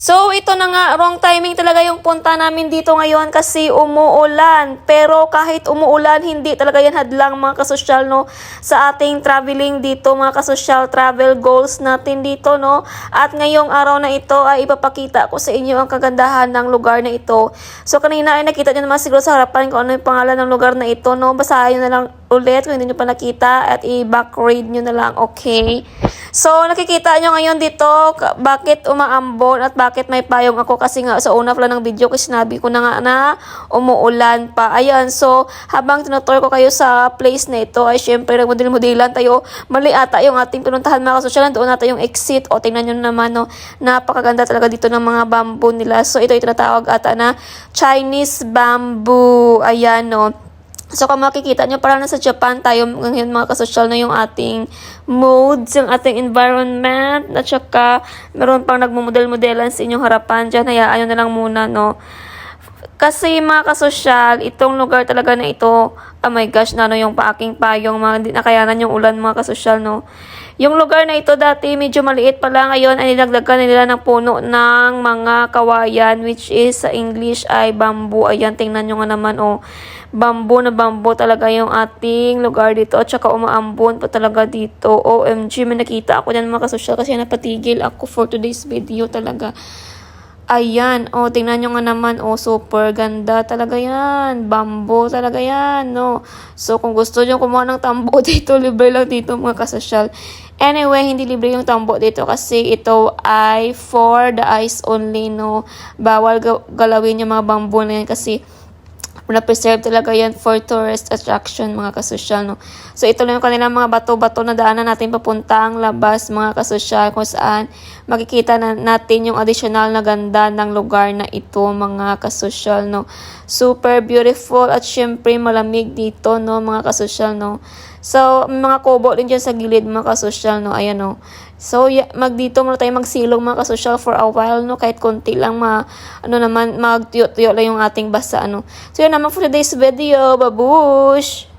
So, ito na nga, wrong timing talaga yung punta namin dito ngayon kasi umuulan. Pero kahit umuulan, hindi talaga yan hadlang mga kasosyal, no, sa ating traveling dito, mga kasosyal, travel goals natin dito, no. At ngayong araw na ito ay ipapakita ko sa inyo ang kagandahan ng lugar na ito. So, kanina ay nakita nyo naman siguro sa harapan kung ano yung pangalan ng lugar na ito, no. Basahin nyo na lang ulit kung hindi nyo pa nakita at i-back read nyo na lang, okay? So, nakikita nyo ngayon dito bakit umaambon at bakit may payong ako kasi nga sa una pala ng video kasi sinabi ko na nga na umuulan pa. Ayan, so habang tinutur ko kayo sa place na ito ay syempre nagmodel-modelan tayo. Mali ata yung ating pinuntahan mga kasosyalan. Doon natin yung exit. O tingnan nyo naman, no, napakaganda talaga dito ng mga bamboo nila. So, ito yung tinatawag ata na Chinese bamboo. Ayan, no. So, kung makikita nyo, parang nasa Japan tayo ngayon mga kasosyal na yung ating modes, yung ating environment, at saka meron pang nagmumodel-modelan sa inyong harapan dyan. Hayaan nyo na lang muna, no? Kasi mga kasosyal, itong lugar talaga na ito, oh my gosh, na ano yung paaking payong, mga hindi nakayanan yung ulan mga kasosyal, no? Yung lugar na ito dati medyo maliit pa lang, ngayon ay nilagdagan nila ng puno ng mga kawayan, which is sa English ay bamboo. Ayan, tingnan nyo nga naman, oh. Bamboo na bamboo talaga yung ating lugar dito. At saka umaambon pa talaga dito. OMG, may nakita ako dyan mga kasosyal kasi napatigil ako for today's video talaga. Ayan, oh, tingnan nyo nga naman, oh, super ganda talaga yan. Bamboo talaga yan, no. So, kung gusto nyo kumuha ng tambo dito, libre lang dito mga kasosyal. Anyway, hindi libre yung tambo dito kasi ito ay for the eyes only, no. Bawal galawin yung mga bamboo na yan kasi na-preserve talaga yan for tourist attraction mga kasosyal, no. So, ito lang yung kanilang mga bato-bato na daanan natin papuntang labas mga kasosyal kung saan makikita na natin yung additional na ganda ng lugar na ito mga kasosyal, no. Super beautiful at syempre malamig dito, no, mga kasosyal, no. So, may mga kubo din dyan sa gilid mga kasosyal, no. Ayan, no. So, dito muna tayo magsilong mga kasosyal for a while, no. Kahit konti lang magtuyo-tuyo lang yung ating basa, ano. So, yun naman for today's video. Babush!